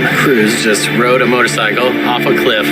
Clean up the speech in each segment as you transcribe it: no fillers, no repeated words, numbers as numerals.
Tom Cruise just rode a motorcycle off a cliff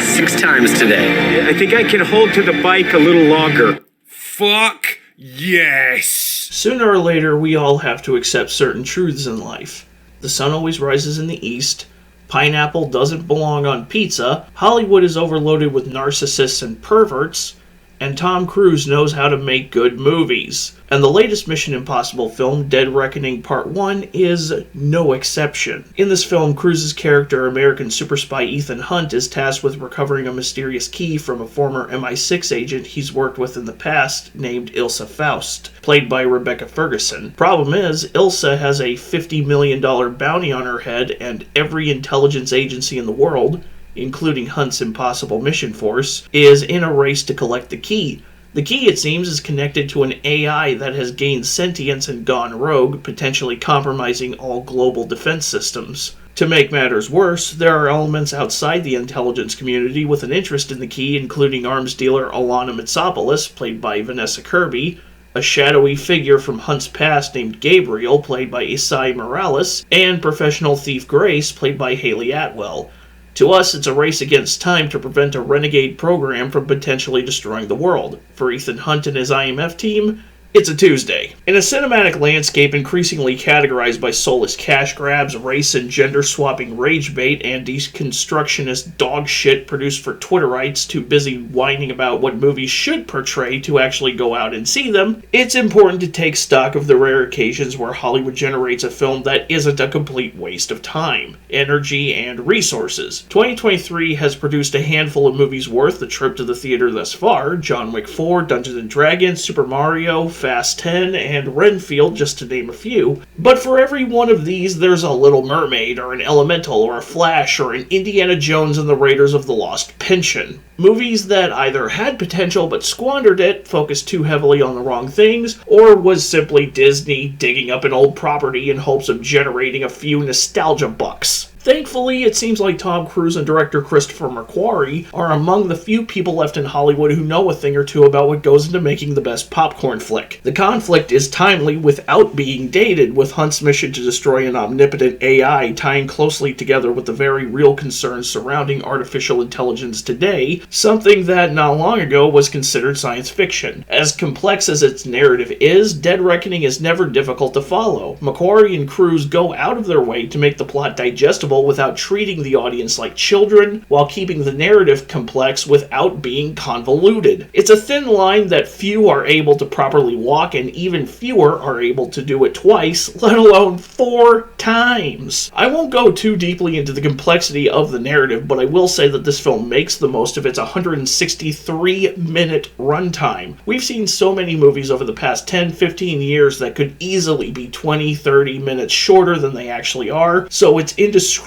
6 times today. I think I can hold to the bike a little longer. Fuck yes! Sooner or later, we all have to accept certain truths in life. The sun always rises in the east. Pineapple doesn't belong on pizza. Hollywood is overloaded with narcissists and perverts. And Tom Cruise knows how to make good movies. And the latest Mission Impossible film, Dead Reckoning Part 1, is no exception. In this film, Cruise's character, American super spy Ethan Hunt, is tasked with recovering a mysterious key from a former MI6 agent he's worked with in the past named Ilsa Faust, played by Rebecca Ferguson. Problem is, Ilsa has a $50 million bounty on her head, and every intelligence agency in the world, including Hunt's Impossible Mission Force, is in a race to collect the key. The key, it seems, is connected to an AI that has gained sentience and gone rogue, potentially compromising all global defense systems. To make matters worse, there are elements outside the intelligence community with an interest in the key, including arms dealer Alana Mitsopoulos, played by Vanessa Kirby, a shadowy figure from Hunt's past named Gabriel, played by Isai Morales, and professional thief Grace, played by Haley Atwell. To us, it's a race against time to prevent a renegade program from potentially destroying the world. For Ethan Hunt and his IMF team, it's a Tuesday. In a cinematic landscape increasingly categorized by soulless cash grabs, race and gender-swapping rage bait, and deconstructionist dog shit produced for Twitterites too busy whining about what movies should portray to actually go out and see them, it's important to take stock of the rare occasions where Hollywood generates a film that isn't a complete waste of time, energy, and resources. 2023 has produced a handful of movies worth the trip to the theater thus far: John Wick 4, Dungeons & Dragons, Super Mario, Fast 10, and Renfield, just to name a few. But for every one of these, there's a Little Mermaid, or an Elemental, or a Flash, or an Indiana Jones and the Raiders of the Lost Pension. Movies that either had potential but squandered it, focused too heavily on the wrong things, or was simply Disney digging up an old property in hopes of generating a few nostalgia bucks. Thankfully, it seems like Tom Cruise and director Christopher McQuarrie are among the few people left in Hollywood who know a thing or two about what goes into making the best popcorn flick. The conflict is timely without being dated, with Hunt's mission to destroy an omnipotent AI tying closely together with the very real concerns surrounding artificial intelligence today, something that not long ago was considered science fiction. As complex as its narrative is, Dead Reckoning is never difficult to follow. McQuarrie and Cruise go out of their way to make the plot digestible without treating the audience like children, while keeping the narrative complex without being convoluted. It's a thin line that few are able to properly walk, and even fewer are able to do it twice, let alone 4 times. I won't go too deeply into the complexity of the narrative, but I will say that this film makes the most of its 163-minute runtime. We've seen so many movies over the past 10-15 years that could easily be 20-30 minutes shorter than they actually are, so it's indescribably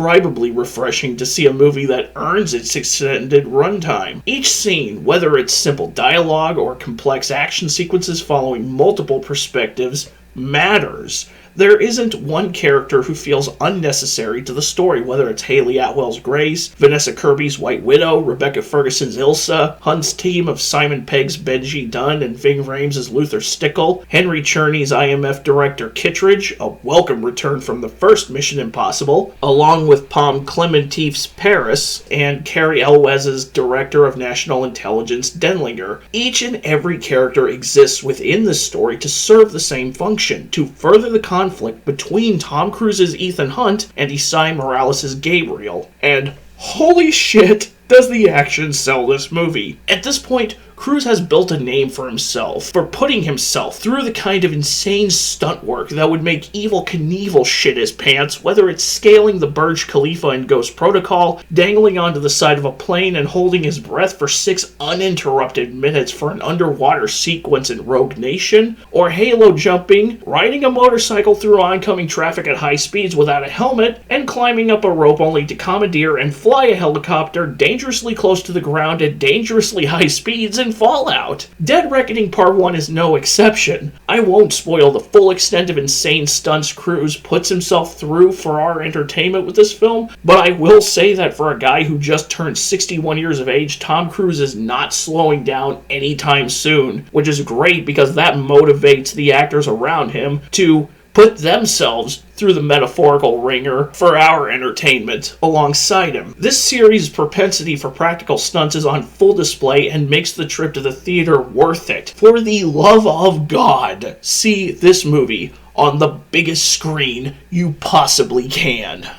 refreshing to see a movie that earns its extended runtime. Each scene, whether it's simple dialogue or complex action sequences following multiple perspectives, matters. There isn't one character who feels unnecessary to the story, whether it's Haley Atwell's Grace, Vanessa Kirby's White Widow, Rebecca Ferguson's Ilsa, Hunt's team of Simon Pegg's Benji Dunn and Ving Rhames' Luther Stickle, Henry Czerny's IMF director Kittredge, a welcome return from the first Mission Impossible, along with Pom Clementief's Paris, and Cary Elwes's director of national intelligence Denlinger. Each and every character exists within this story to serve the same function, to further the conflict between Tom Cruise's Ethan Hunt and Isai Morales' Gabriel. And holy shit, does the action sell this movie. At this point, Cruise has built a name for himself, for putting himself through the kind of insane stunt work that would make Evel Knievel shit his pants, whether it's scaling the Burj Khalifa in Ghost Protocol, dangling onto the side of a plane and holding his breath for 6 uninterrupted minutes for an underwater sequence in Rogue Nation, or halo jumping, riding a motorcycle through oncoming traffic at high speeds without a helmet, and climbing up a rope only to commandeer and fly a helicopter dangerously close to the ground at dangerously high speeds in Fallout. Dead Reckoning Part 1 is no exception. I won't spoil the full extent of insane stunts Cruise puts himself through for our entertainment with this film, but I will say that for a guy who just turned 61 years of age, Tom Cruise is not slowing down anytime soon, which is great because that motivates the actors around him to put themselves through the metaphorical ringer for our entertainment alongside him. This series' propensity for practical stunts is on full display and makes the trip to the theater worth it. For the love of God, see this movie on the biggest screen you possibly can.